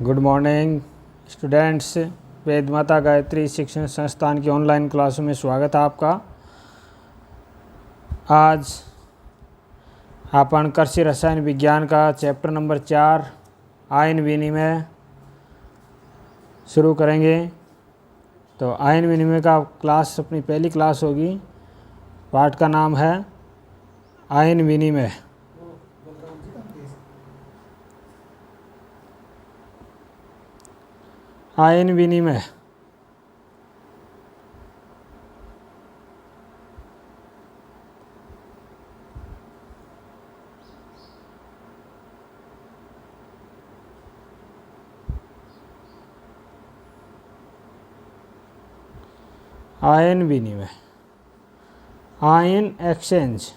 Good morning students. वेद माता गायत्री शिक्षण संस्थान की ऑनलाइन क्लासों में स्वागत है आपका। आज अपन कृषि रसायन विज्ञान का चैप्टर नंबर 4 आयन विनिमय शुरू करेंगे। तो आयन विनिमय का क्लास अपनी पहली क्लास होगी। पाठ का नाम है आयन विनिमय। आयन विनिमय आयन विनिमय आयन एक्सचेंज।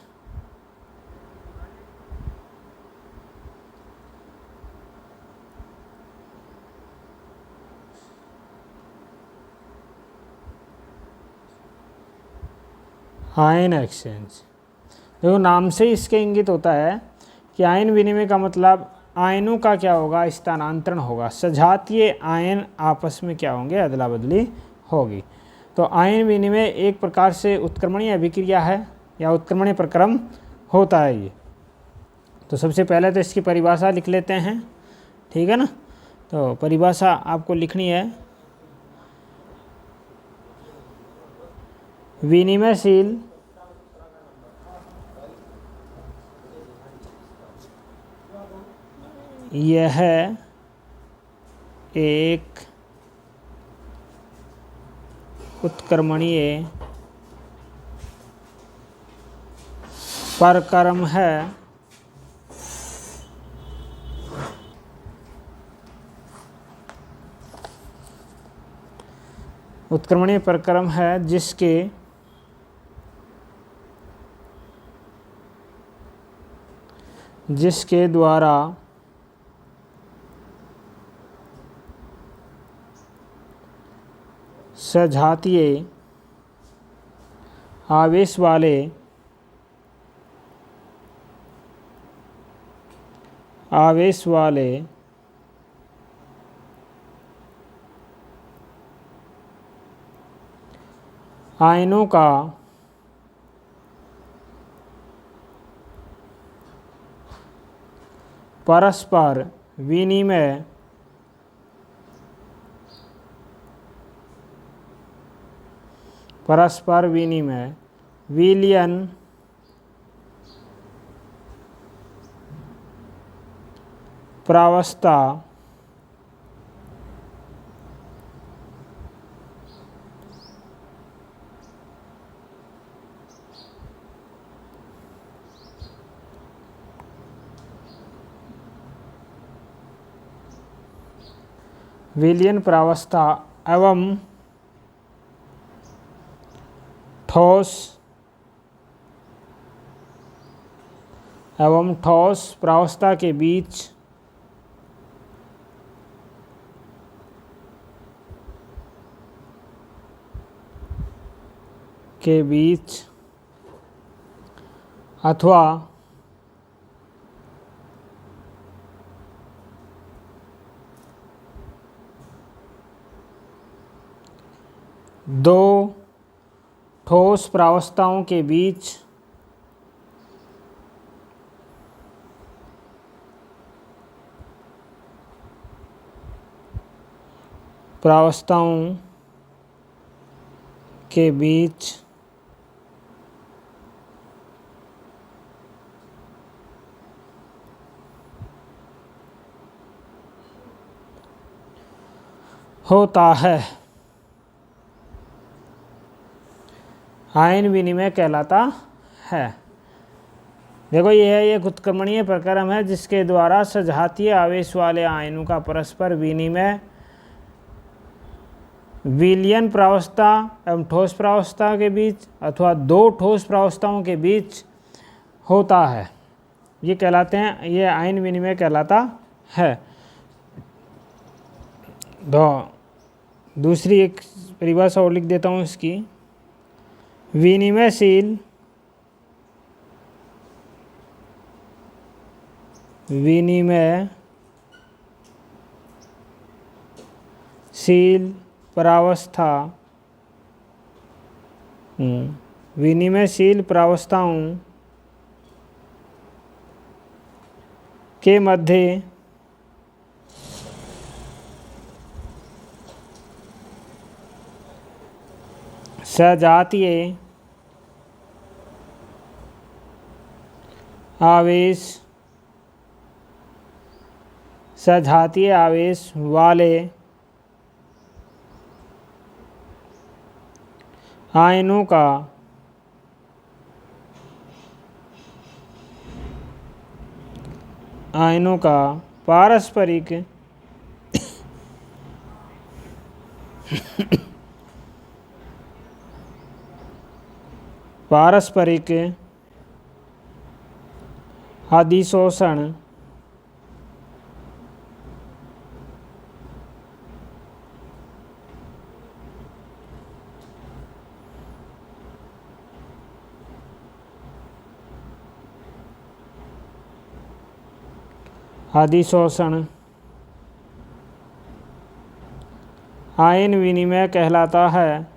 आयन एक्सचेंज देखो, नाम से ही इसके इंगित होता है कि आयन विनिमय का मतलब आयनों का क्या होगा, स्थानांतरण होगा। सजातीय आयन आपस में क्या होंगे, अदला बदली होगी। तो आयन विनिमय एक प्रकार से उत्क्रमणीय अभिक्रिया है या उत्क्रमणीय प्रक्रम होता है ये। तो सबसे पहले तो इसकी परिभाषा लिख लेते हैं, ठीक है ना। तो परिभाषा आपको लिखनी है। विनिमयशील यह एक उत्क्रमणीय प्रक्रम है उत्क्रमणीय प्रक्रम है जिसके द्वारा सजातीय आवेश वाले आयनों का परस्पर विनिमय विलयन प्रावस्था विलयन प्रावस्था एवं ठोस प्रावस्था के बीच अथवा दो ठोस प्रावस्थाओं के बीच होता है। आयन विनिमय कहलाता है। देखो, यह एक उत्क्रमणीय प्रक्रम है जिसके द्वारा सजातीय आवेश वाले आयनों का परस्पर विनिमय विलयन प्रावस्था एवं ठोस प्रावस्था के बीच अथवा दो ठोस प्रावस्थाओं के बीच होता है। ये कहलाते हैं, ये आयन विनिमय कहलाता है। दूसरी एक परिभाषा और लिख देता हूँ इसकी। विनिमयशील विनिमय शील परावस्था विनिमयशील प्रावस्थाओं के मध्य सजातीय आवेश वाले आयनों का पारस्परिक अधिशोषण आयन विनिमय कहलाता है।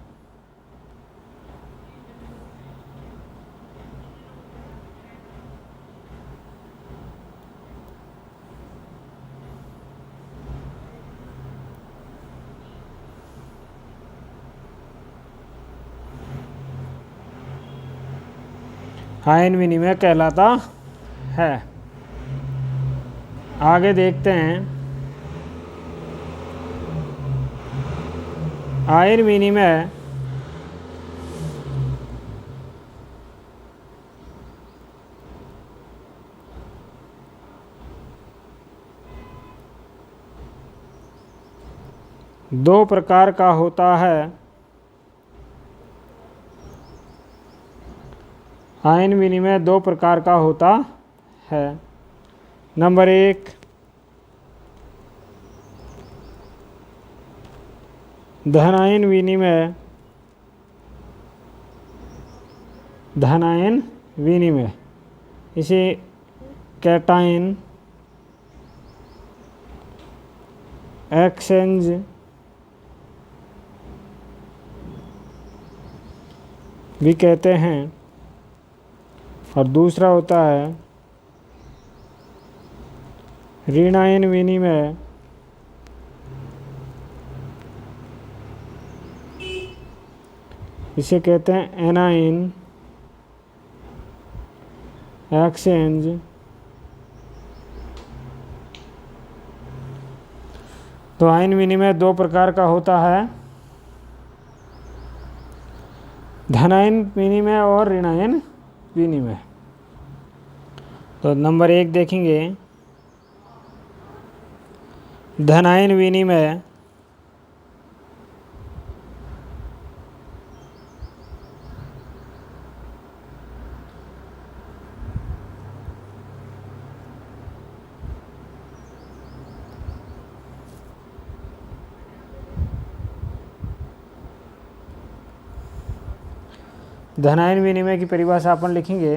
आयन विनिमय कहलाता है। आगे देखते हैं। आयन विनिमय दो प्रकार का होता है। आयन विनिमय दो प्रकार का होता है। नंबर 1 धनायन विनिमय इसे कैटायन एक्सचेंज भी कहते हैं। और दूसरा होता है ऋणायन विनिमय इसे कहते हैं एनायन एक्सचेंज। तो आयन विनिमय दो प्रकार का होता है, धनायन विनिमय और ऋणायन विनिमय। तो नंबर 1 देखेंगे धनायन विनिमय धनायन विनिमय की परिभाषा अपन लिखेंगे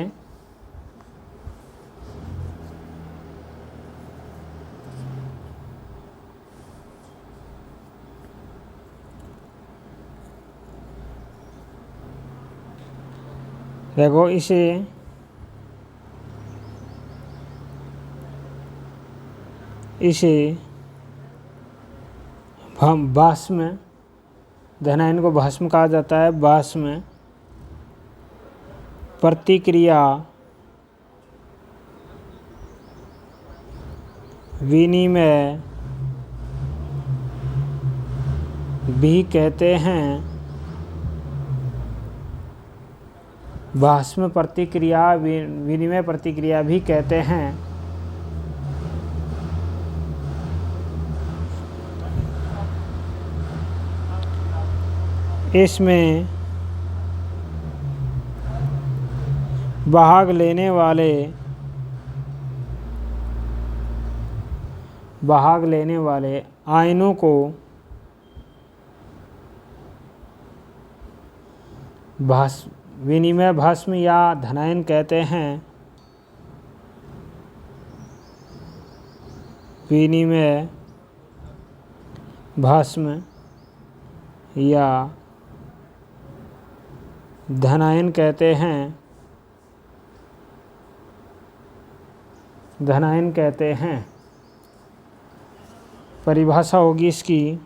देखो इसे भस्म, धनायन को भस्म कहा जाता है। भस्म प्रतिक्रिया विनिमय भी कहते हैं। भस्म प्रतिक्रिया विनिमय प्रतिक्रिया भी कहते हैं। इसमें भाग लेने वाले आयनों को विनिमय भस्म या धनायन कहते हैं। विनिमय भस्म या धनायन कहते हैं, धनायन कहते हैं। परिभाषा होगी इसकी,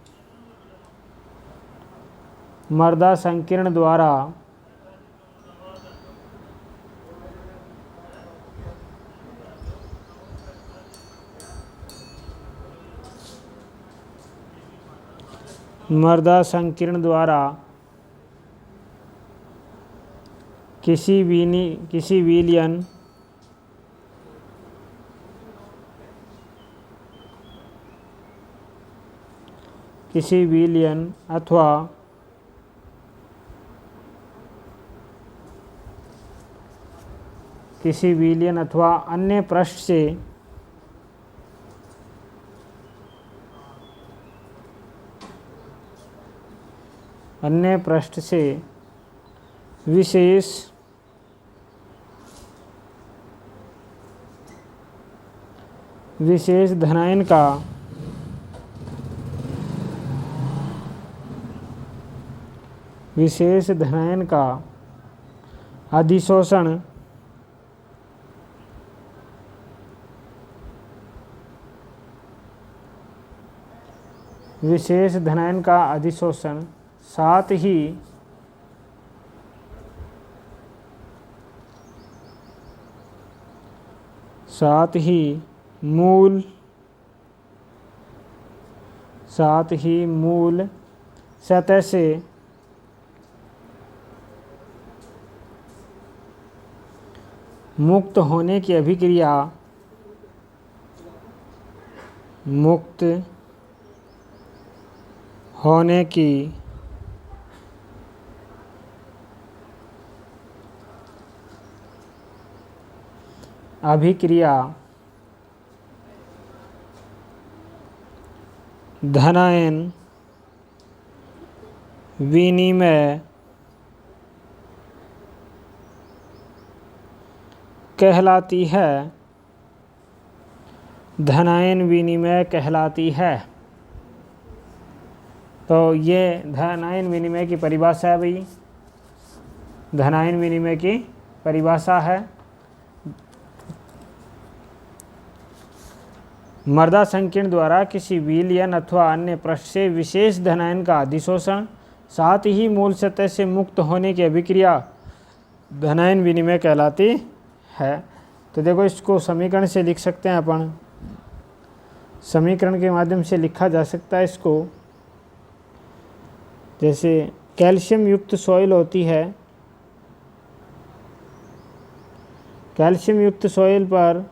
मर्दा संकीर्ण द्वारा मर्दा संकीर्ण द्वारा किसी विलयन अथवा अन्य पृष्ठ से विशेष धनायन का अधिशोषण साथ ही मूल सतह से मुक्त होने की अभिक्रिया धनायन विनिमय कहलाती है। तो ये धनायन विनिमय की परिभाषा है भाई, धनायन विनिमय की परिभाषा है। मर्दा संकीर्ण द्वारा किसी विलयन अथवा अन्य पृष्ठ से विशेष धनायन का अधिशोषण, साथ ही मूल सतह से मुक्त होने की अभिक्रिया धनायन विनिमय कहलाती है। तो देखो, इसको समीकरण से लिख सकते हैं अपन, समीकरण के माध्यम से लिखा जा सकता है इसको। जैसे कैल्शियम युक्त सॉइल होती है, कैल्शियम युक्त सॉइल पर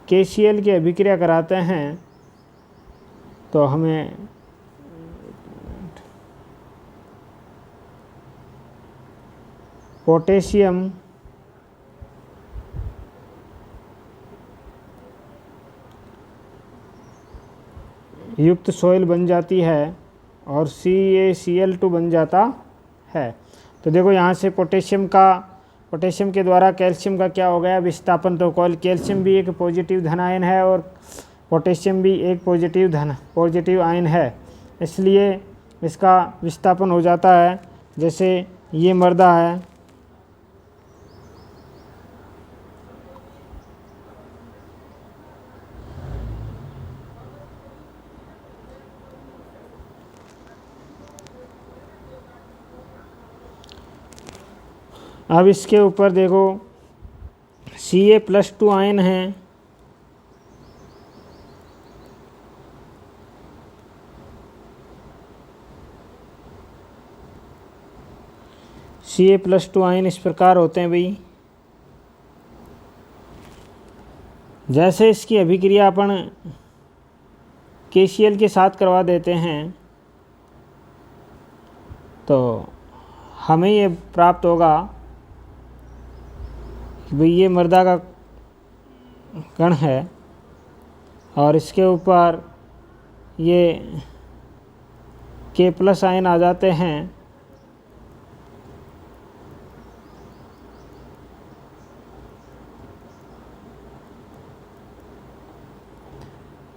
KCl की अभिक्रिया कराते हैं तो हमें पोटेशियम युक्त सॉइल बन जाती है और CaCl2 बन जाता है। तो देखो, यहाँ से पोटेशियम के द्वारा कैल्शियम का क्या हो गया, विस्थापन। तो कैल्शियम भी एक पॉजिटिव धनायन है और पोटेशियम भी एक पॉजिटिव आयन है, इसलिए इसका विस्थापन हो जाता है। जैसे ये मर्दा है, अब इसके ऊपर देखो Ca+2 आयन है, Ca+2 आयन इस प्रकार होते हैं भाई। जैसे इसकी अभिक्रिया अपन KCl के साथ करवा देते हैं तो हमें ये प्राप्त होगा कि भाई ये मर्दा का कण है और इसके ऊपर ये K+ आयन आ जाते हैं।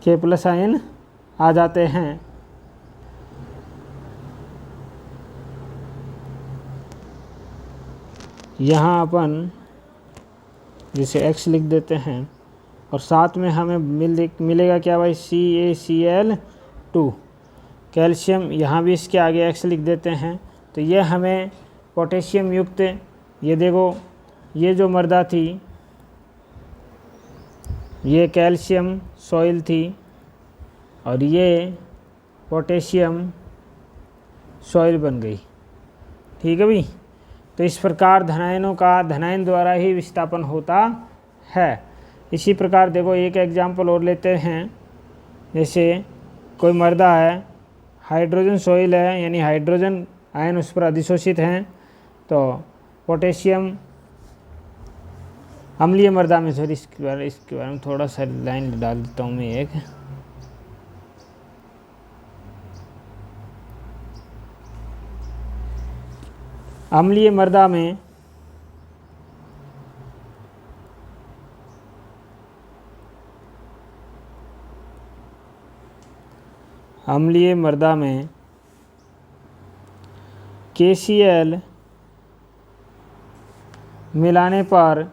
K+ आयन आ जाते हैं यहाँ अपन जैसे x लिख देते हैं और साथ में हमें मिलेगा क्या भाई, CaCl2। कैल्शियम यहाँ भी इसके आगे x लिख देते हैं। तो ये हमें पोटेशियम युक्त, ये देखो ये जो मृदा थी ये कैल्शियम सॉइल थी और ये पोटेशियम सॉइल बन गई। ठीक है भाई। तो इस प्रकार धनायनों का धनायन द्वारा ही विस्थापन होता है। इसी प्रकार देखो एक एग्जाम्पल और लेते हैं। जैसे कोई मृदा है, हाइड्रोजन सॉइल है, यानी हाइड्रोजन आयन उस पर अधिशोषित हैं, तो पोटेशियम अम्लीय मृदा में, सॉरी इसके बारे में थोड़ा सा लाइन डाल देता हूँ मैं एक। अम्लीय मृदा में KCl मिलाने पर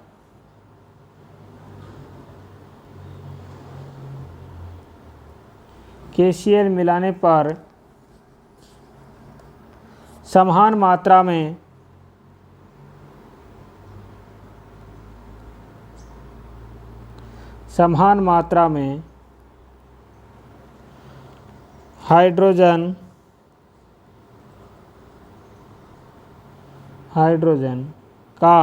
समान मात्रा में हाइड्रोजन का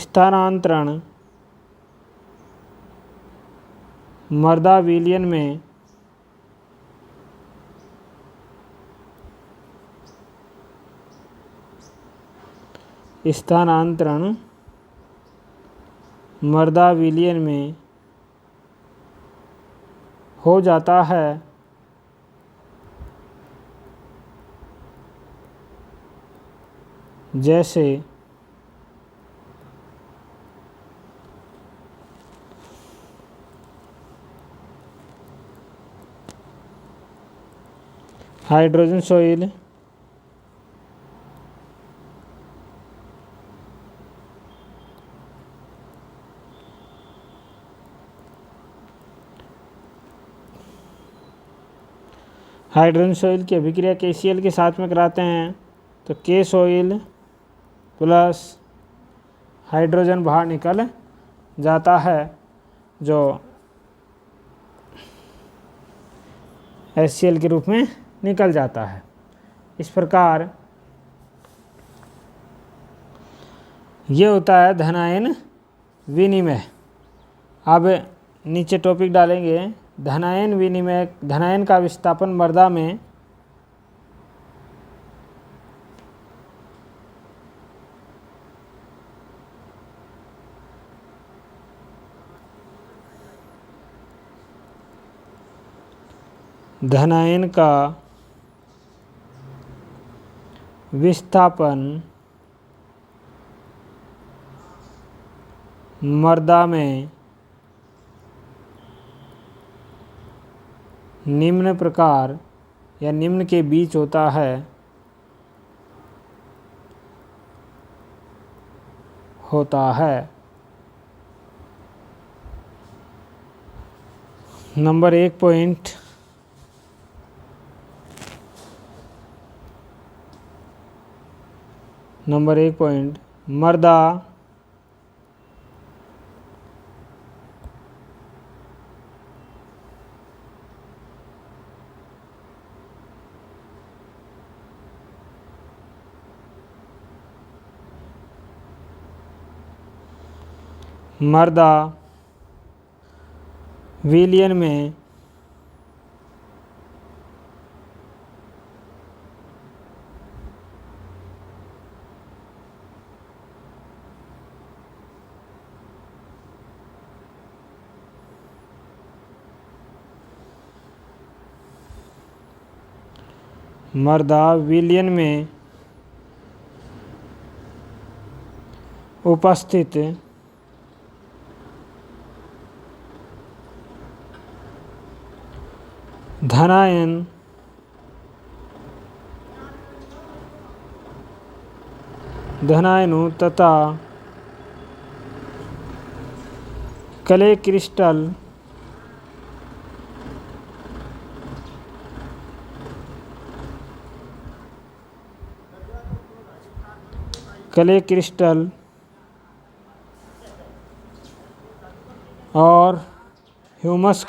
स्थानांतरण मृदा विलयन में हो जाता है। जैसे हाइड्रोजन सॉइल की अभिक्रिया KCl के साथ में कराते हैं तो K सॉइल प्लस हाइड्रोजन बाहर निकल जाता है, जो HCl के रूप में निकल जाता है। इस प्रकार ये होता है धनायन विनिमय। अब नीचे टॉपिक डालेंगे, धनायन विनिमय, धनायन का विस्थापन मृदा में धनायन का विस्थापन मृदा में निम्न प्रकार या निम्न के बीच होता है, नंबर 1 पॉइंट मृदा विलयन में उपस्थित धनायन धनायनु तथा क्ले क्रिस्टल और ह्यूमस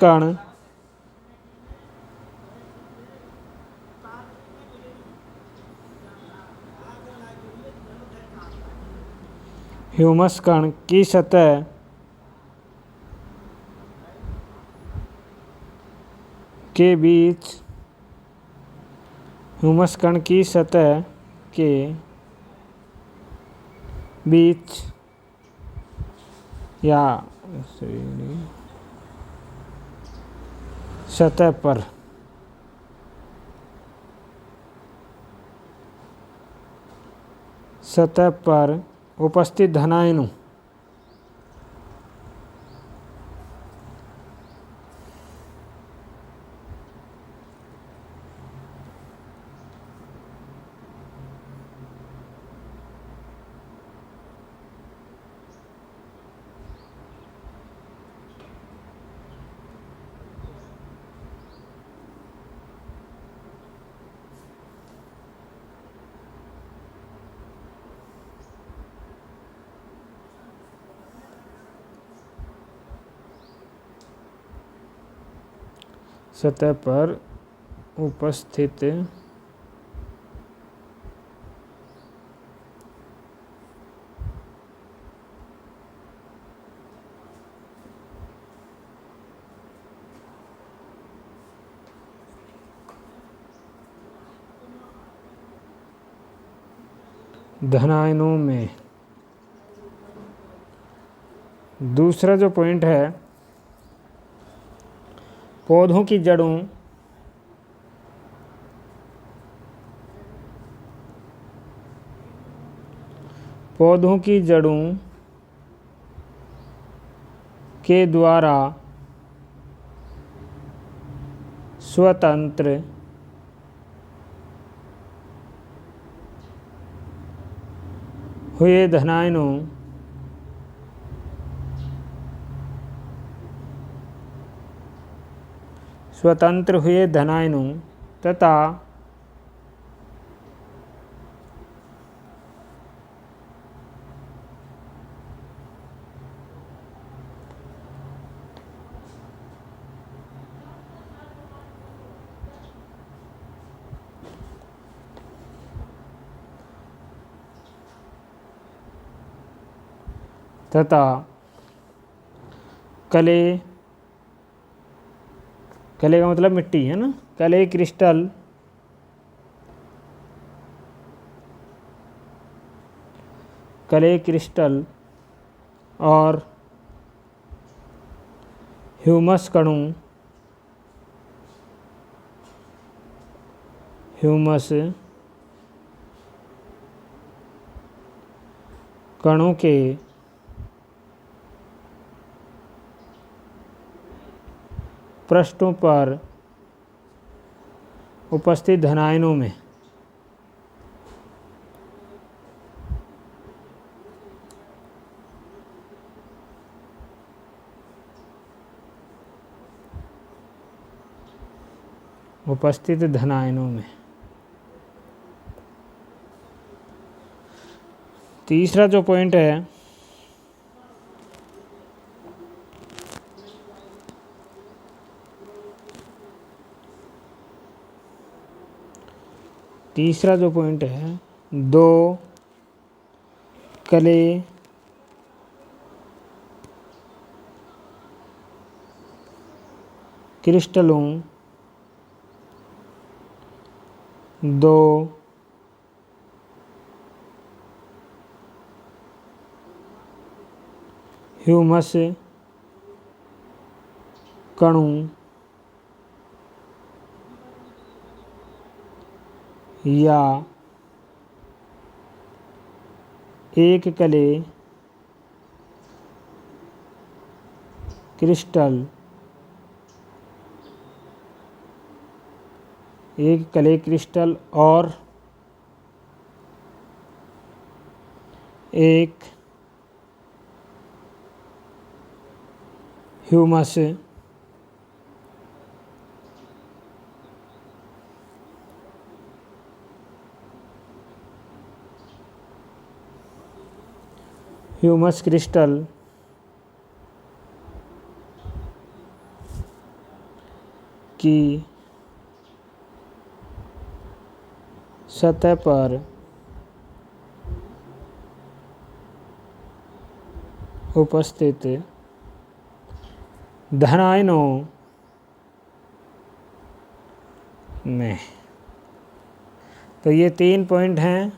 कण की सतह के बीच ह्यूमस कण की सतह के बीच या सतह पर उपस्थित धनायनु सतह पर उपस्थित धनायनों में दूसरा जो पॉइंट है, पौधों की जड़ों के द्वारा स्वतंत्र हुए धनायनों तथा क्ले का मतलब मिट्टी है ना, क्ले क्रिस्टल और ह्यूमस कणों के पृष्ठों पर उपस्थित धनायनों में तीसरा जो पॉइंट है, दो क्ले क्रिस्टलों, दो ह्यूमस कणों या एक क्ले क्रिस्टल और एक ह्यूमस क्रिस्टल की सतह पर उपस्थित धन आयनों में। तो ये 3 पॉइंट हैं।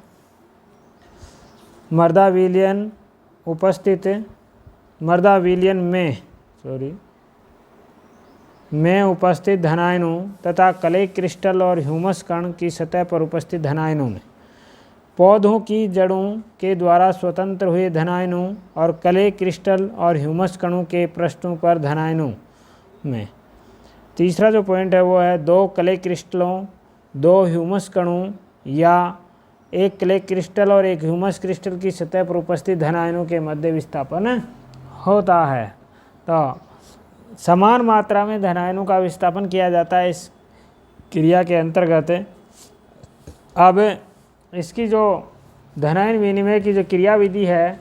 मर्दा विलयन में उपस्थित धनायनों तथा क्ले क्रिस्टल और ह्यूमस कण की सतह पर उपस्थित धनायनों में। पौधों की जड़ों के द्वारा स्वतंत्र हुए धनायनों और क्ले क्रिस्टल और ह्यूमस कणों के पृष्ठों पर धनायनों में। तीसरा जो पॉइंट है वो है 2 क्ले क्रिस्टलों 2 ह्यूमस कणों या एक क्ले क्रिस्टल और एक ह्यूमस क्रिस्टल की सतह पर उपस्थित धनायनों के मध्य विस्थापन होता है। तो समान मात्रा में धनायनों का विस्थापन किया जाता है इस क्रिया के अंतर्गत। अब इसकी जो धनायन विनिमय की जो क्रियाविधि है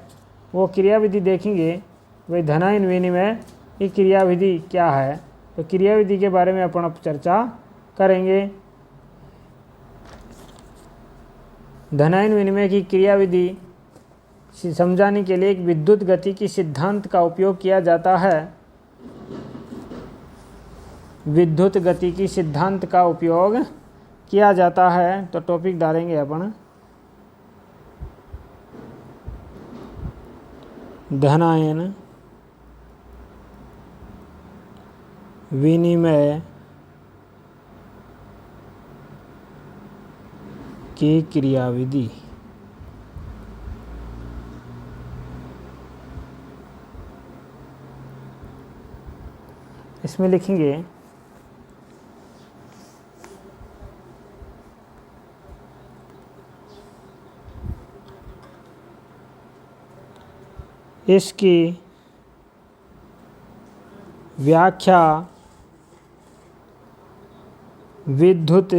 वो क्रियाविधि देखेंगे। भाई धनायन विनिमय की क्रियाविधि क्या है, तो क्रियाविधि के बारे में अपन अब चर्चा करेंगे। धनायन विनिमय की क्रियाविधि समझाने के लिए एक विद्युत गति की सिद्धांत का उपयोग किया जाता है। विद्युत गति की सिद्धांत का उपयोग किया जाता है। तो टॉपिक डालेंगे अपन धनायन विनिमय की क्रियाविधि। इसमें लिखेंगे इसकी व्याख्या विद्युत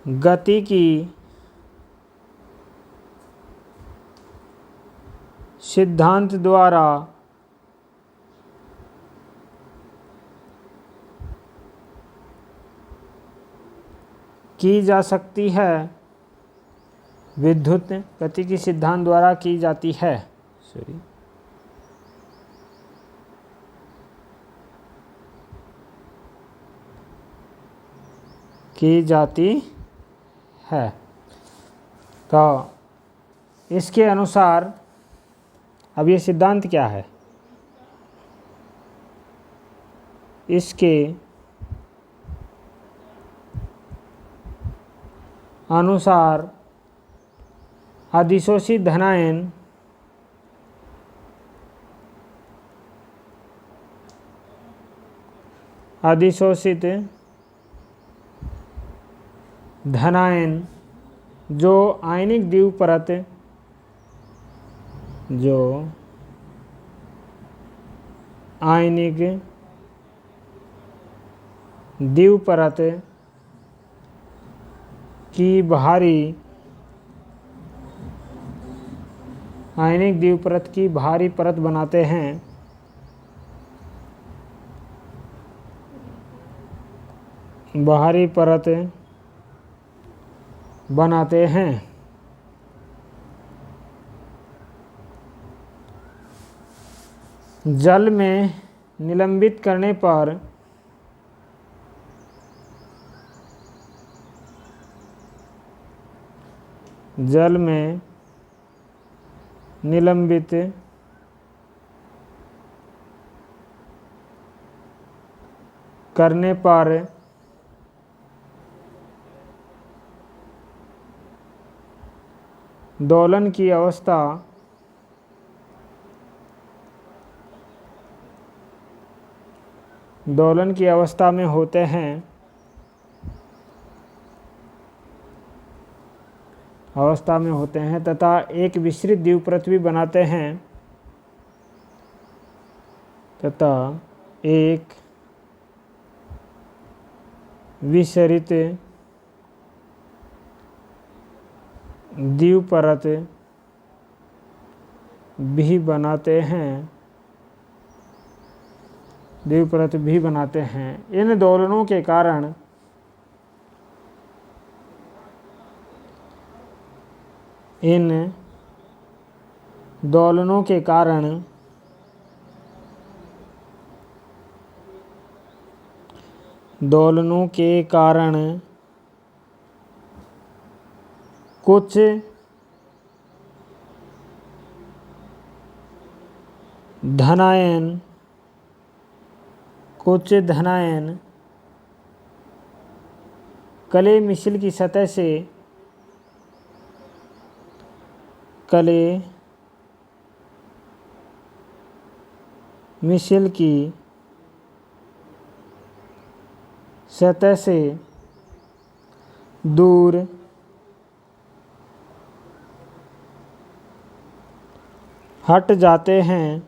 गति की सिद्धांत द्वारा की जा सकती है। विद्युत गति की सिद्धांत द्वारा की जाती है। की जाती है। तो इसके अनुसार अब ये सिद्धांत क्या है, इसके अनुसार अधिशोषित धनायन जो आयनिक द्विपरत की भारी परत बनाते हैं। बाहरी परत बनाते हैं। जल में निलंबित करने पर दोलन की अवस्था में होते हैं। अवस्था में होते हैं तथा एक विसरित द्विपृथ्वी बनाते हैं तथा एक विसरित द्विपरत भी बनाते हैं द्विपरत भी बनाते हैं। इन दोलनों के कारण कुछ धनायन कले मिश्र की सतह से दूर हट जाते हैं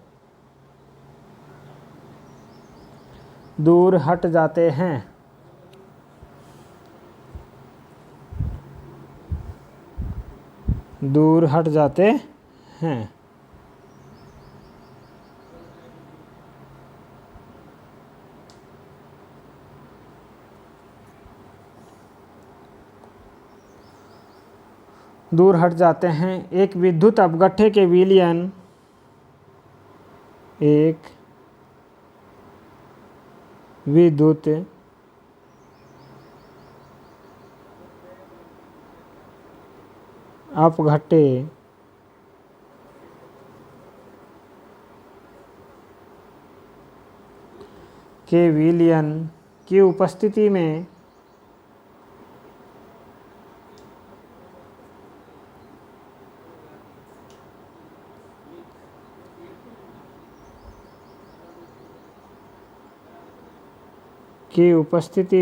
दूर हट जाते हैं। दूर हट जाते हैं। दूर हट जाते हैं। एक विद्युत अपघट्य के विलयन एक विद्युत अपघट्य के विलयन की उपस्थिति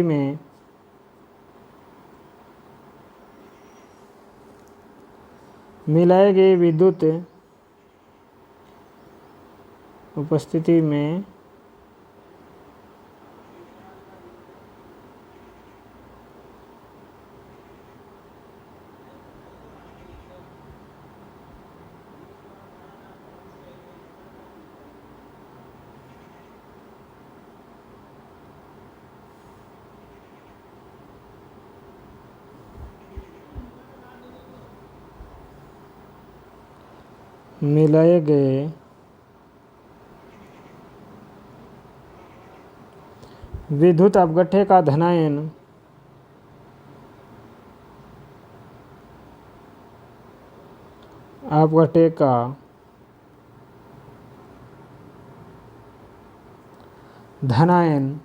में मिलाए गए विद्युत उपस्थिति में मिलाए गए विद्युत अपघट्य का धनायन अपघट्य का धनायन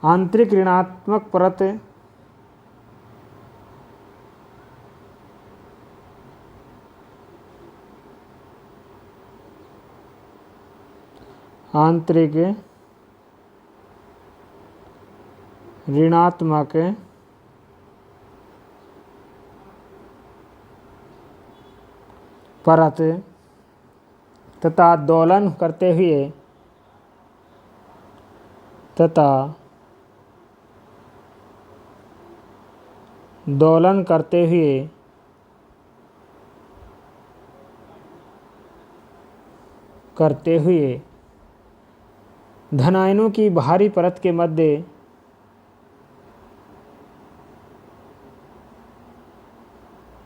आंतरिक ऋणात्मक परत आंतरिक ऋणात्मक परत तथा दोलन करते हुए धनायनों की बाहरी परत के मध्य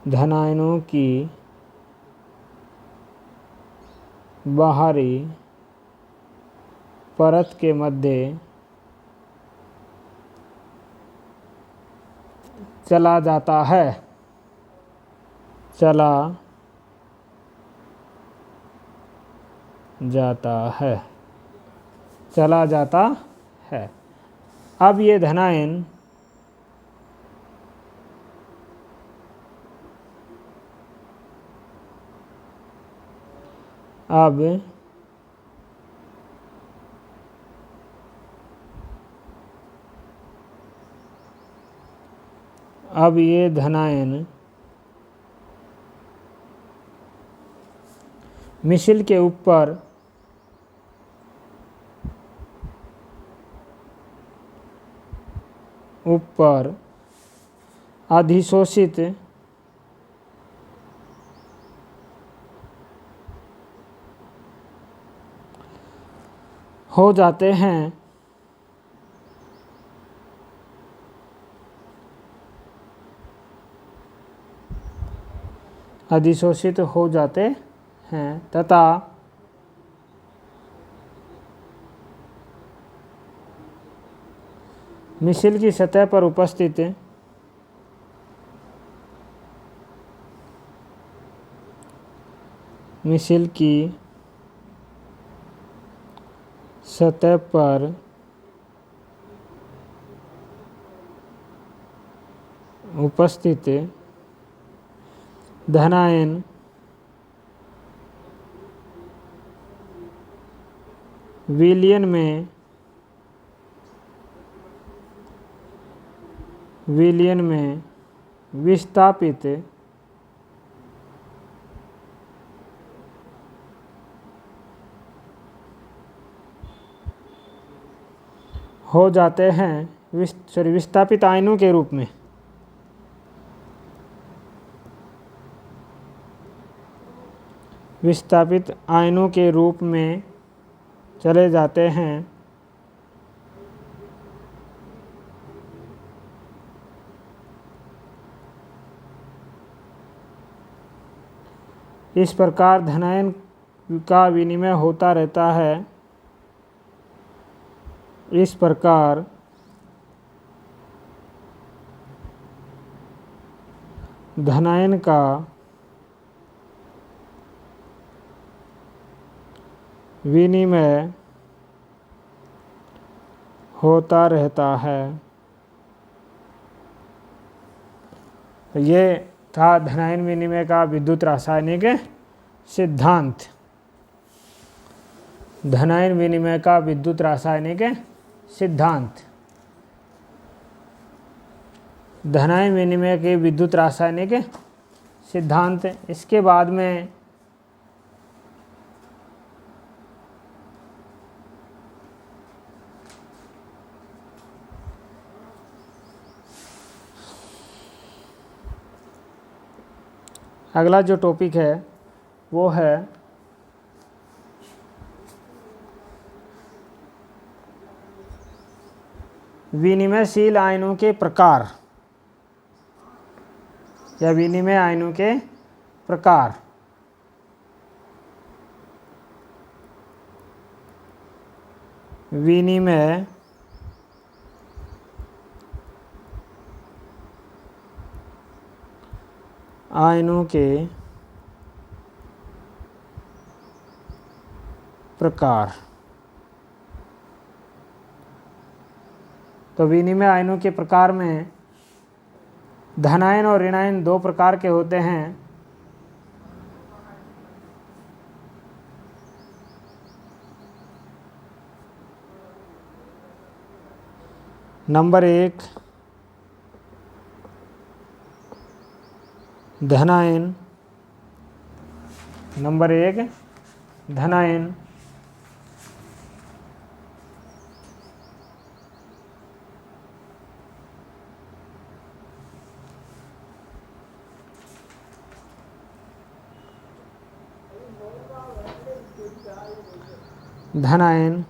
धनायनों की बाहरी परत के मध्य चला जाता है चला जाता है। अब ये धनायन अब ये धनायन मिशिल के ऊपर अधिशोषित हो जाते हैं तथा मिशिल की सतह पर उपस्थित धनायन विलयन में विस्थापित हो जाते हैं विस्थापित आयनों के रूप में। विस्थापित आयनों के रूप में चले जाते हैं। इस प्रकार धनायन का विनिमय होता रहता है। इस प्रकार धनायन का विनिमय होता रहता है। ये था धनायन विनिमय का विद्युत रासायनिक सिद्धांत। धनायन विनिमय का विद्युत रासायनिक सिद्धांत। धनायन विनिमय के विद्युत रासायनिक सिद्धांत। इसके बाद में अगला जो टॉपिक है वो है विनिमयशील आयनों के प्रकार या विनिमय आयनों के प्रकार। विनिमय आयनों के प्रकार। तो विनिमय आयनों के प्रकार में धनायन और ऋणायन दो प्रकार के होते हैं। नंबर 1 धनायन। नंबर 1 धनायन। धनायन।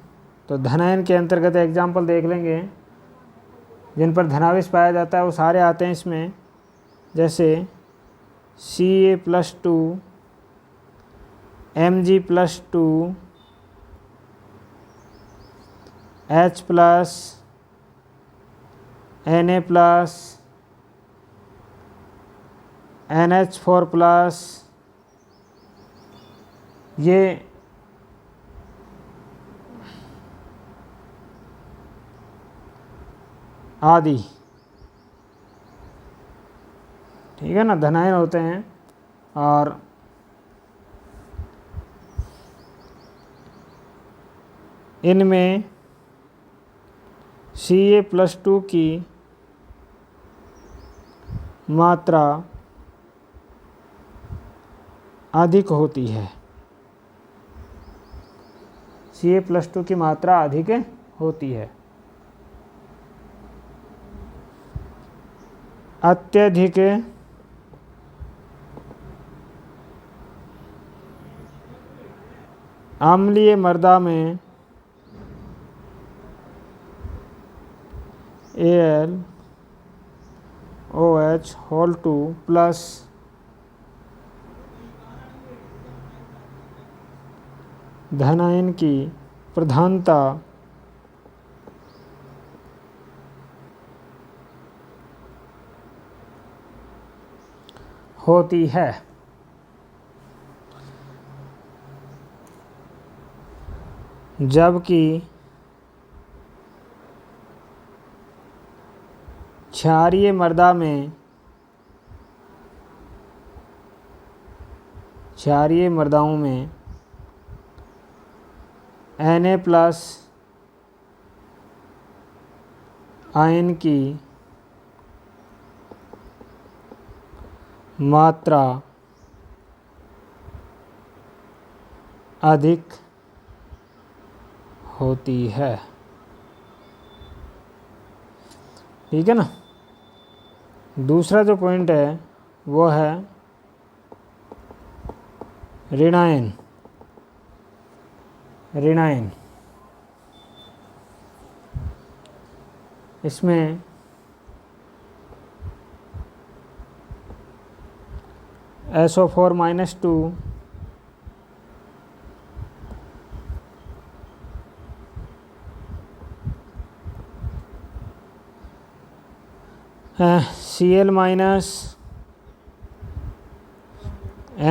तो धनायन के अंतर्गत एग्जाम्पल देख लेंगे जिन पर धनावेश पाया जाता है वो सारे आते हैं इसमें, जैसे Ca+2 Mg+2 H+, Na+, NH4+, ये आदि, ठीक है ना, धनायन होते हैं। और इनमें Ca+2 की मात्रा अधिक होती है। Ca+2 की मात्रा अधिक होती है। अत्यधिक अम्लीय मृदा में AlOH2 प्लस धन आयन की प्रधानता होती है। जबकि क्षारीय मृदा में क्षारीय मृदाओं में Na+ आयन की मात्रा अधिक होती है। ठीक है ना। दूसरा जो पॉइंट है वो है ऋणायन। इसमें SO4-2 Cl-,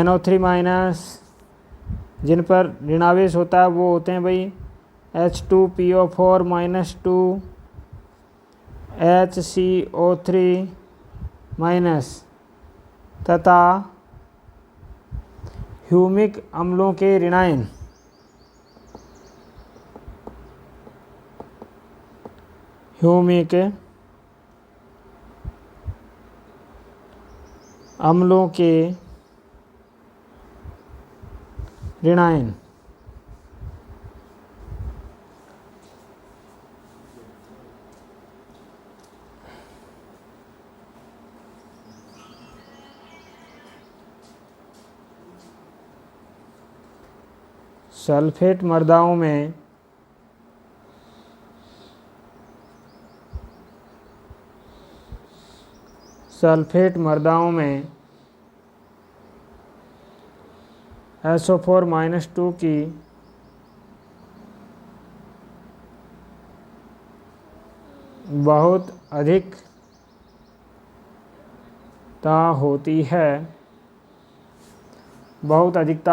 NO3-, जिन पर ऋणावेश होता है वो होते हैं भाई H2PO4-2, HCO3- तथा ह्यूमिक अम्लों के ऋणायन। ह्यूमिक अम्लों के ऋणायन सल्फेट मृदाओं में SO4-2 की बहुत अधिकता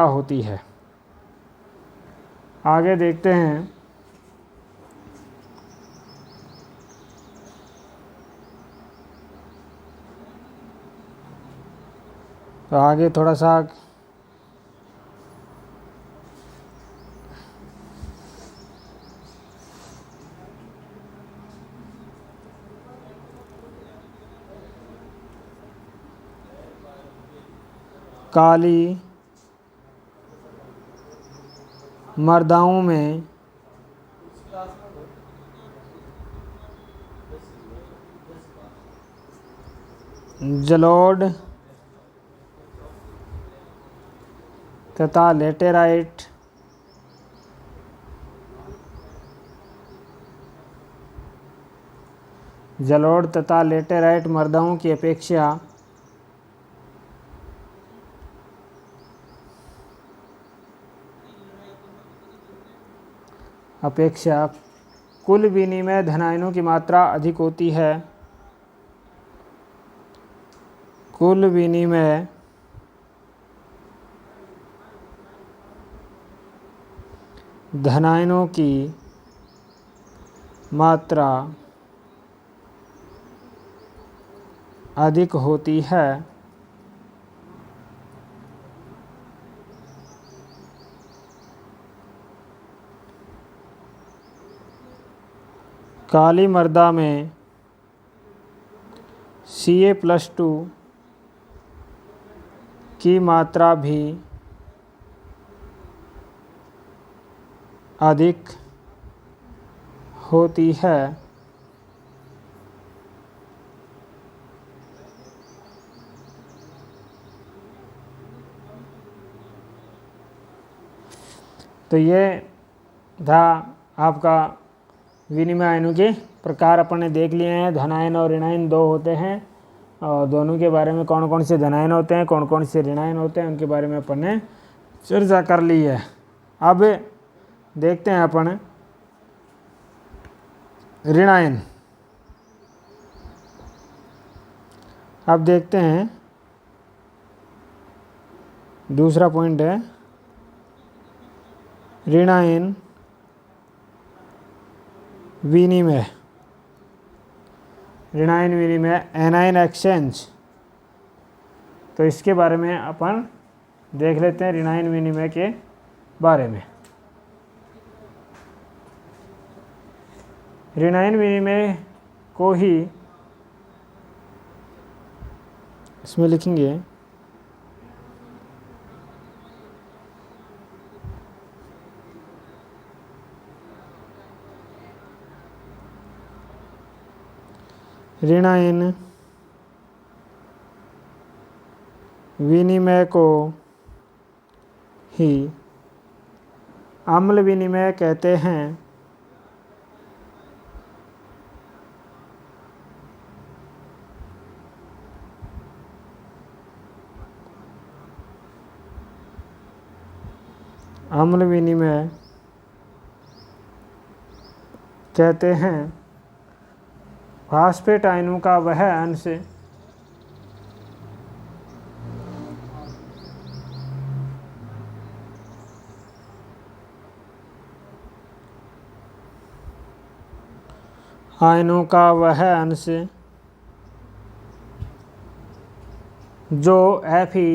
होती है। आगे देखते हैं। तो आगे थोड़ा सा काली मृदाओं में जलोढ़ तथा लेटेराइट मृदाओं की अपेक्षा कुल विनिमय धन आयनों की मात्रा अधिक होती है। कुल विनिमय धन आयनों की मात्रा अधिक होती है। काली मृदा में Ca+2 की मात्रा भी अधिक होती है। तो ये था आपका विनिमय आयनों के प्रकार अपन ने देख लिए हैं। धनायन और ऋणायन दो होते हैं और दोनों के बारे में कौन कौन से धनायन होते हैं, कौन कौन से ऋणायन होते हैं, उनके बारे में अपन ने चर्चा कर ली है। अब देखते हैं अपन ऋणायन। अब देखते हैं दूसरा पॉइंट है ऋणायन विनिमय। ऋणायन विनिमय एनायन एक्सचेंज। तो इसके बारे में अपन देख लेते हैं ऋणायन विनिमय के बारे में। ऋणायन विनिमय को ही इसमें लिखेंगे ऋणायन विनिमय को ही अम्ल विनिमय कहते हैं। अम्ल विनिमय कहते हैं फास्फेट आयनों का वह अंश आयनों का वह अंश जो Fe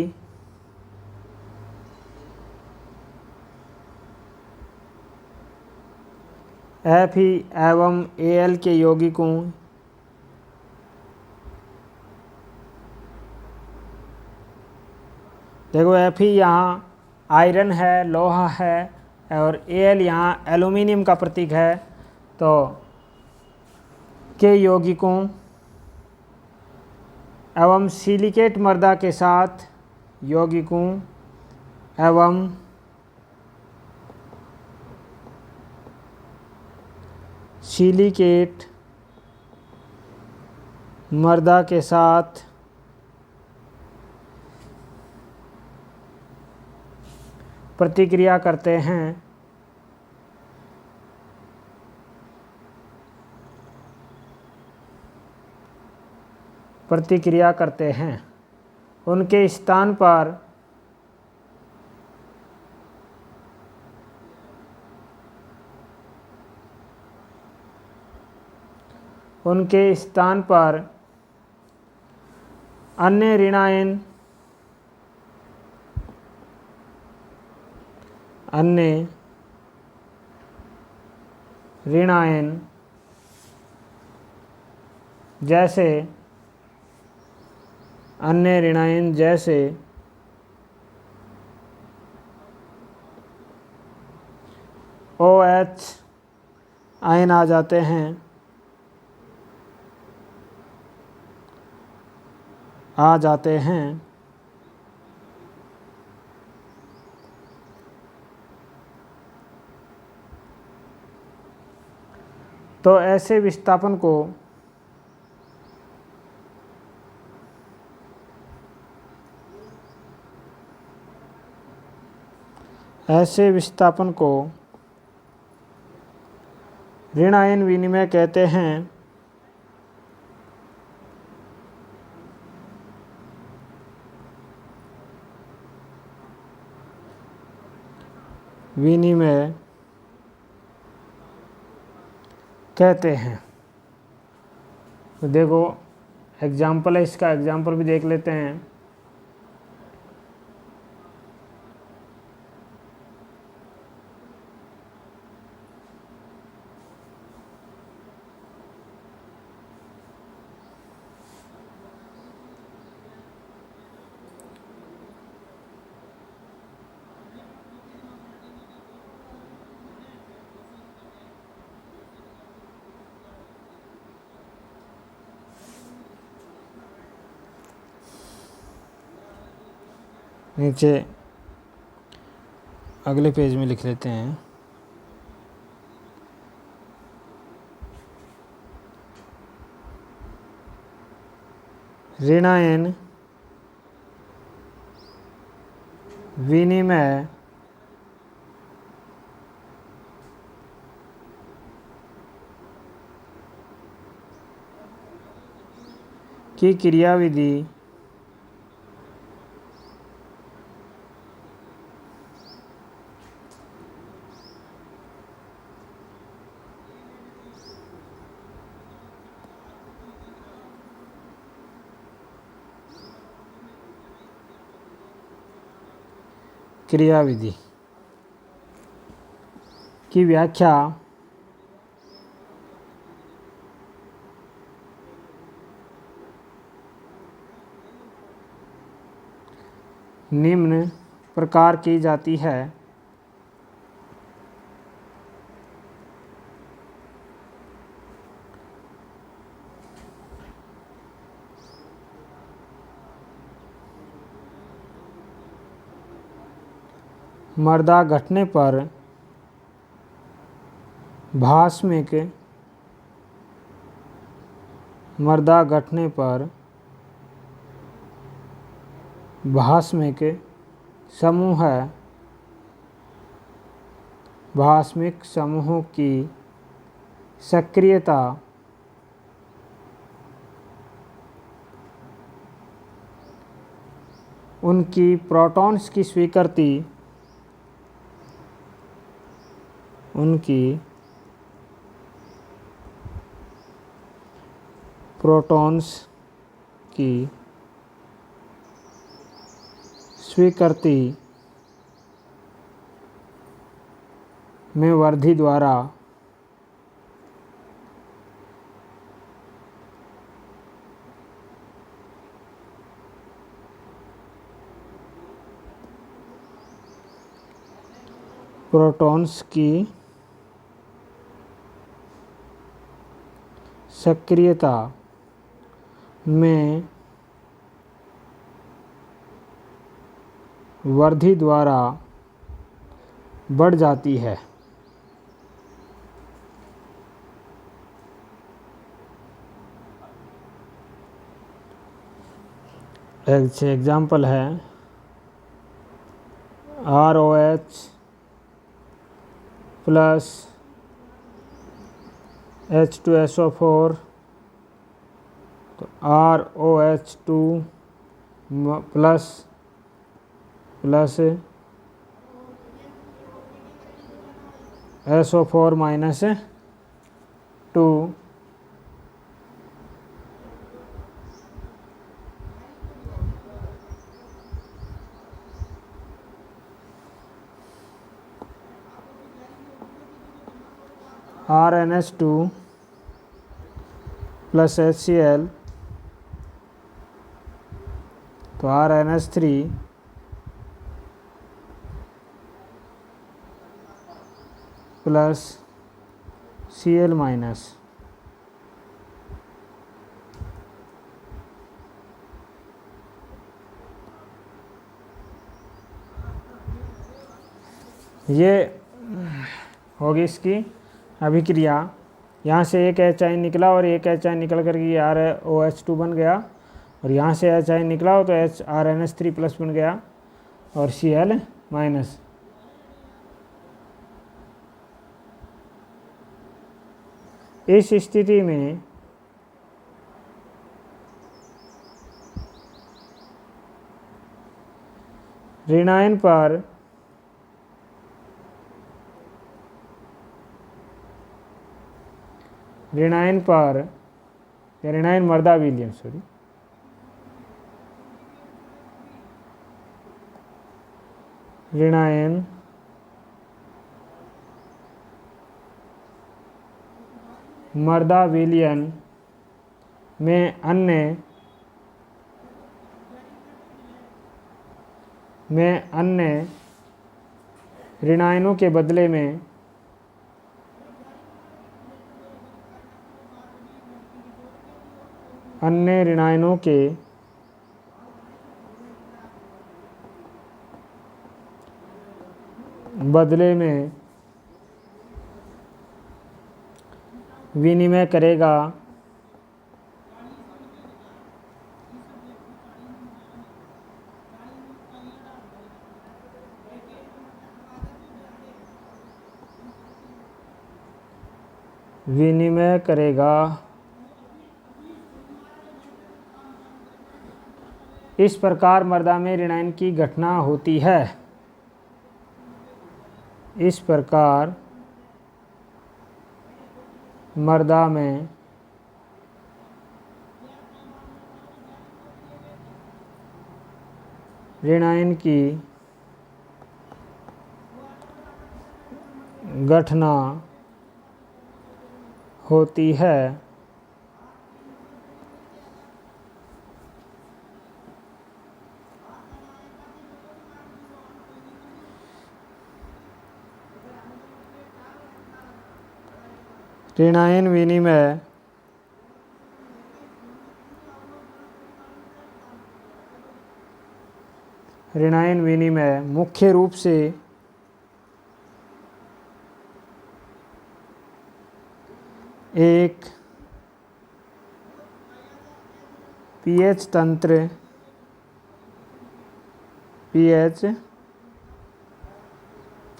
एवं Al के यौगिकों देखो Fe यहाँ आयरन है, लोहा है और Al यहाँ एल्यूमिनियम का प्रतीक है। तो के यौगिकों एवं सिलिकेट मृदा के साथ यौगिकों एवं सिलिकेट मृदा के साथ प्रतिक्रिया करते हैं। उनके स्थान पर अन्य ऋणायन जैसे OH आयन आ जाते हैं। तो ऐसे विस्थापन को ऋणायन विनिमय कहते हैं। तो देखो एग्जाम्पल है, इसका एग्जाम्पल भी देख लेते हैं। नीचे अगले पेज में लिख लेते हैं। ऋणायन विनिमय की क्रियाविधि की व्याख्या निम्न प्रकार की जाती है। मर्दा घटने पर भास्मिक समूह की सक्रियता उनकी प्रोटॉन्स की स्वीकृति में वृद्धि द्वारा प्रोटॉन्स की सक्रियता में वृद्धि द्वारा बढ़ जाती है। एग्जाम्पल है ROH प्लस H2SO4 तो ROH2 plus SO4 minus 2 RNH2 plus HCl तो RNH3 प्लस Cl माइनस। ये होगी इसकी अभिक्रिया। यहाँ से एक HI निकला और एक HI निकल कर के ROH2 बन गया और यहाँ से HI निकला हो तो RNH3 प्लस बन गया और Cl माइनस। इस स्थिति में ऋणायन मर्दा विलियम ऋणायन मर्दा विलियन में अन्य ऋणायनों के बदले में अन्य ऋणायनों के बदले में विनिमय करेगा विनिमय करेगा। इस प्रकार मृदा में ऋणायन की घटना होती है। इस प्रकार मृदा में ऋणायन की घटना होती है। ऋणायन विनिमय मुख्य रूप से एक पीएच तंत्र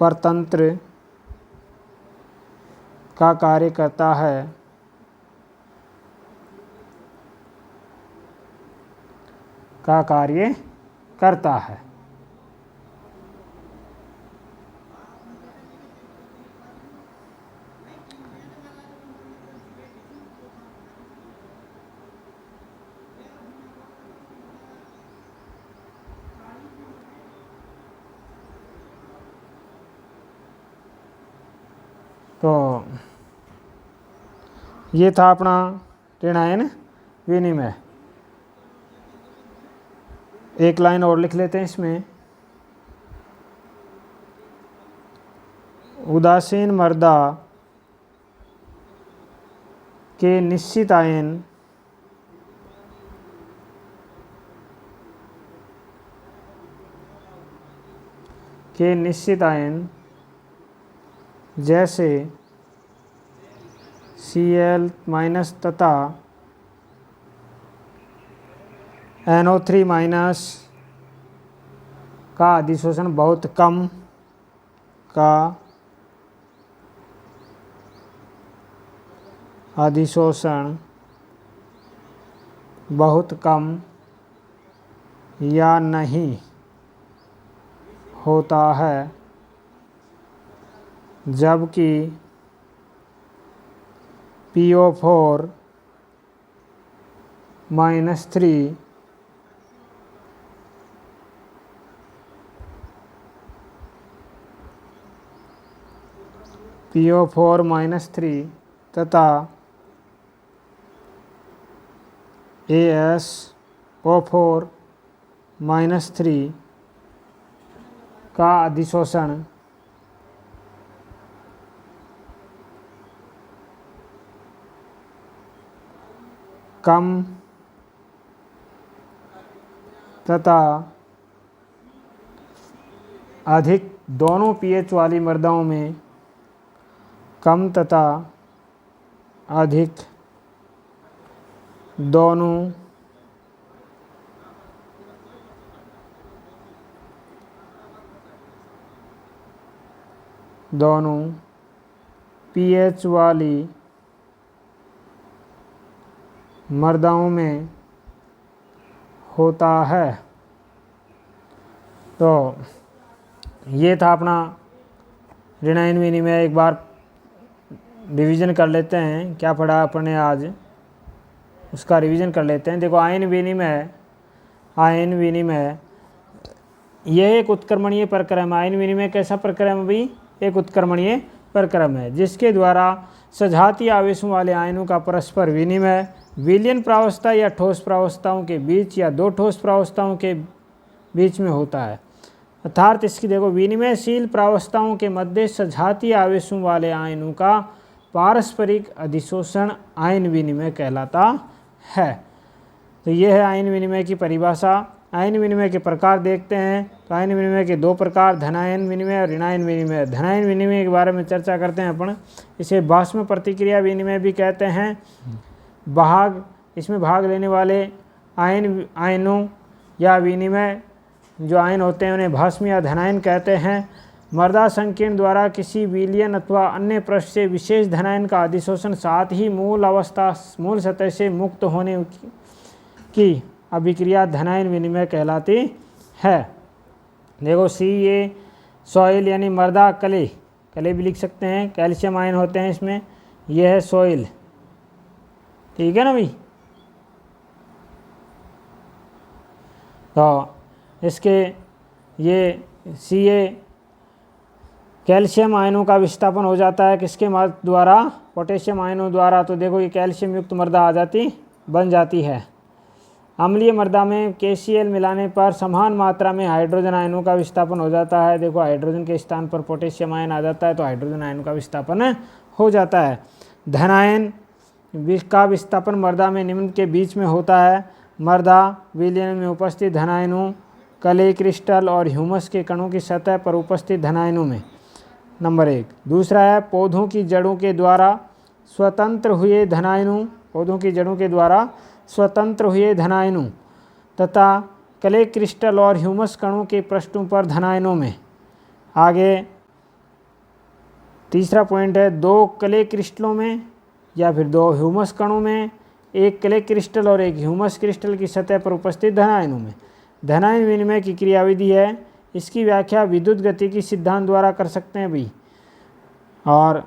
परतंत्र का कार्य करता है। तो ये था अपना ऋणायन विनिमय। एक लाइन और लिख लेते हैं इसमें। उदासीन मृदा के निश्चित आयन जैसे Cl- तथा NO3- का अधिशोषण बहुत कम या नहीं होता है, जबकि PO4- तथा AsO4- का अधिशोषण कम तथा अधिक दोनों पीएच वाली मृदाओं में कम तथा अधिक दोनों पीएच वाली मृदाओं में होता है। तो ये था अपना ऋणायन विनिमय। एक बार रिवीजन कर लेते हैं, क्या पढ़ा अपने आज उसका रिवीजन कर लेते हैं। देखो, आयन विनिमय यह एक उत्क्रमणीय प्रक्रम है। आयन विनिमय कैसा प्रक्रम है भाई? एक उत्क्रमणीय प्रक्रम है जिसके द्वारा सजातीय आवेशों वाले आयनों का परस्पर विनिमय विलयन प्रावस्था या ठोस प्रावस्थाओं के बीच या दो ठोस प्रावस्थाओं के बीच में होता है। अर्थात इसकी देखो, विनिमयशील प्रावस्थाओं के मध्य सजातीय आवेशों वाले आयनों का पारस्परिक अधिशोषण आयन विनिमय कहलाता है। तो यह है आयन विनिमय की परिभाषा। आयन विनिमय के प्रकार देखते हैं तो आयन विनिमय के दो प्रकार, धनायन विनिमय और ऋणायन विनिमय। धनायन विनिमय के बारे में चर्चा करते हैं अपन। इसे बाष्प प्रतिक्रिया विनिमय भी कहते हैं। इसमें भाग लेने वाले आयनों या विनिमय जो आयन होते हैं उन्हें भस्म या धनायन कहते हैं। मृदा संकीर्ण द्वारा किसी विलयन अथवा अन्य पृष्ठ से विशेष धनायन का अधिशोषण, साथ ही मूल सतह से मुक्त होने की अभिक्रिया धनायन विनिमय कहलाती है। देखो Ca सॉइल यानी मृदा, कले भी लिख सकते हैं, कैल्शियम आयन होते हैं इसमें। यह है सॉइल, ठीक है ना भाई। तो इसके ये Ca कैल्शियम आयनों का विस्थापन हो जाता है किसके द्वारा, पोटेशियम आयनों द्वारा। तो देखो ये कैल्शियम युक्त मृदा बन जाती है। अम्लीय मृदा में KCl मिलाने पर समान मात्रा में हाइड्रोजन आयनों का विस्थापन हो जाता है। देखो हाइड्रोजन के स्थान पर पोटेशियम आयन आ जाता है तो हाइड्रोजन आयनों का विस्थापन हो जाता है। धनायन का विस्थापन मृदा में निम्न के बीच में होता है। मृदा विलयन में उपस्थित धनायनों, कले क्रिस्टल और ह्यूमस के कणों की सतह पर उपस्थित धनायनों में, नंबर 1। दूसरा है पौधों की जड़ों के द्वारा स्वतंत्र हुए धनायनों, पौधों की जड़ों के द्वारा स्वतंत्र हुए धनायनों तथा कले क्रिस्टल और ह्यूमस कणों के पृष्ठों पर धनायनों में। आगे तीसरा पॉइंट है दो कले क्रिस्टलों में या फिर दो ह्यूमस कणों में, एक कले क्रिस्टल और एक ह्यूमस क्रिस्टल की सतह पर उपस्थित धनायनों में। धनायन विनिमय की क्रियाविधि है, इसकी व्याख्या विद्युत गतिकी सिद्धांत द्वारा कर सकते हैं भाई। और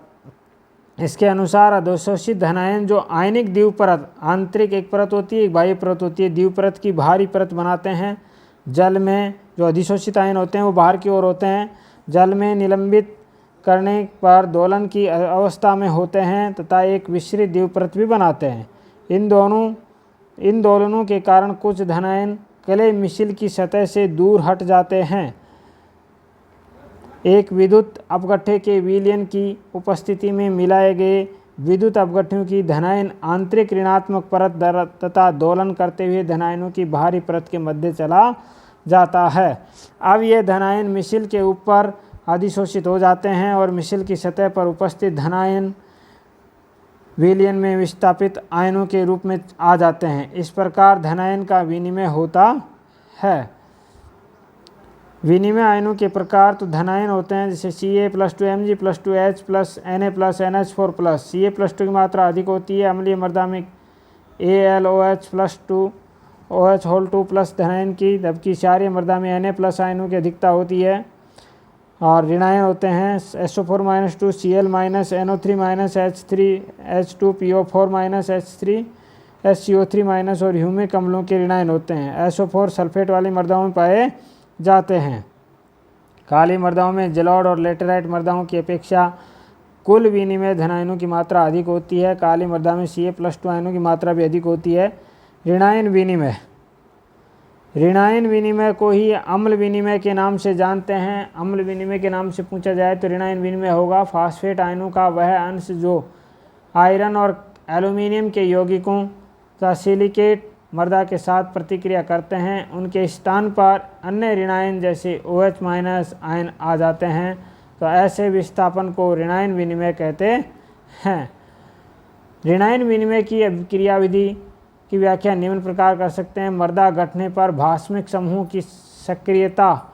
इसके अनुसार अधिशोषित धनायन जो आयनिक द्विपरत, आंतरिक एक परत होती है, एक बाह्य परत होती है, द्विपरत की बाहरी परत बनाते हैं। जल में जो अधिशोषित आयन होते हैं वो बाहर की ओर होते हैं, जल में निलंबित करने पर दोलन की अवस्था में होते हैं तथा एक विसरित द्विपरत भी बनाते हैं। इन दोलनों के कारण कुछ धनायन कले मिशिल की सतह से दूर हट जाते हैं। एक विद्युत अपघट्य के विलयन की उपस्थिति में मिलाए गए विद्युत अपघट्यों की धनायन आंतरिक ऋणात्मक परत तथा दोलन करते हुए धनायनों की बाहरी परत के मध्य चला जाता है। अब ये धनायन मिशिल के ऊपर अधिशोषित हो जाते हैं और मिशिल की सतह पर उपस्थित धनायन विलयन में विस्थापित आयनों के रूप में आ जाते हैं। इस प्रकार धनायन का विनिमय होता है। विनिमय आयनों के प्रकार तो धनायन होते हैं जैसे Ca+2Mg+2H+Na+NH4+। Ca+2 की मात्रा अधिक होती है अम्लीय मृदा में AlOH+2OH2+ धनायन की, जबकि क्षारीय मृदा में Na+ आयनों की अधिकता होती है। और ऋणायन होते हैं SO4-2 Cl- NO3- H3 H2PO4- H3 SCO3- और ह्यूमिक अम्लों के ऋणायन होते हैं। SO4 सल्फेट वाली मृदाओं में पाए जाते हैं। काली मृदाओं में जलोढ़ और लेटेराइट मृदाओं की अपेक्षा कुल विनिमय धनायनों की मात्रा अधिक होती है। काली मृदा में Ca+2 आयनों की मात्रा भी अधिक होती है। ऋणायन विनिमय को ही अम्ल विनिमय के नाम से जानते हैं। अम्ल विनिमय के नाम से पूछा जाए तो ऋणायन विनिमय होगा फास्फेट आयनों का वह अंश जो आयरन और एल्यूमिनियम के यौगिकों तथा सिलिकेट मृदा के साथ प्रतिक्रिया करते हैं, उनके स्थान पर अन्य ऋणायन जैसे OH- आयन आ जाते हैं। तो ऐसे विस्थापन को ऋणायन विनिमय कहते हैं। ऋणायन विनिमय की क्रियाविधि की व्याख्या निम्न प्रकार कर सकते हैं। मृदा गठने पर भास्मिक समूह की सक्रियता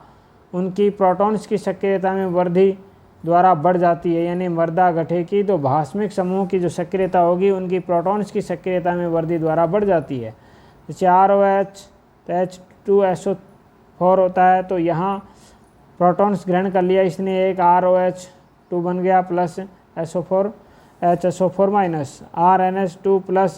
उनकी प्रोटॉन्स की सक्रियता में वृद्धि द्वारा बढ़ जाती है। यानी मृदा गठेगी तो भास्मिक समूह की जो सक्रियता होगी उनकी प्रोटॉन्स की सक्रियता में वृद्धि द्वारा बढ़ जाती है। जैसे ROH तो H2SO4 होता है, तो यहाँ प्रोटॉन्स ग्रहण कर लिया इसने, एक ROH2 बन गया plus SO4 HSO4- RNH2 plus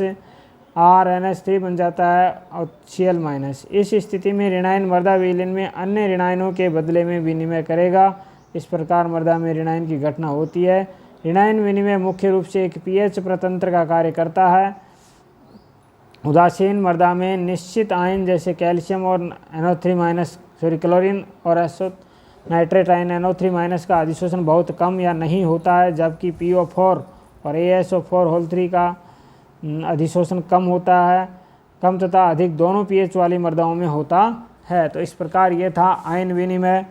RNH3 बन जाता है और Cl-। इस स्थिति में ऋणायन मृदा विलयन में अन्य ऋणायनों के बदले में विनिमय करेगा। इस प्रकार मृदा में ऋणायन की घटना होती है। ऋणायन विनिमय मुख्य रूप से एक pH प्रतंत्र का कार्य करता है। उदासीन मृदा में निश्चित आयन जैसे कैल्शियम और क्लोरीन और नाइट्रेट आयन NO3- का अधिशोषण बहुत कम या नहीं होता है, जबकि PO4 और ASO4 का अधिशोषण कम तथा अधिक दोनों pH वाली मृदाओं में होता है। तो इस प्रकार ये था आयन विनिमय।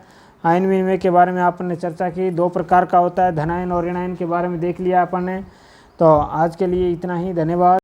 आयन विनिमय के बारे में आपने चर्चा की, 2 प्रकार का होता है, धनायन और ऋणायन के बारे में देख लिया अपन ने। तो आज के लिए इतना ही, धन्यवाद।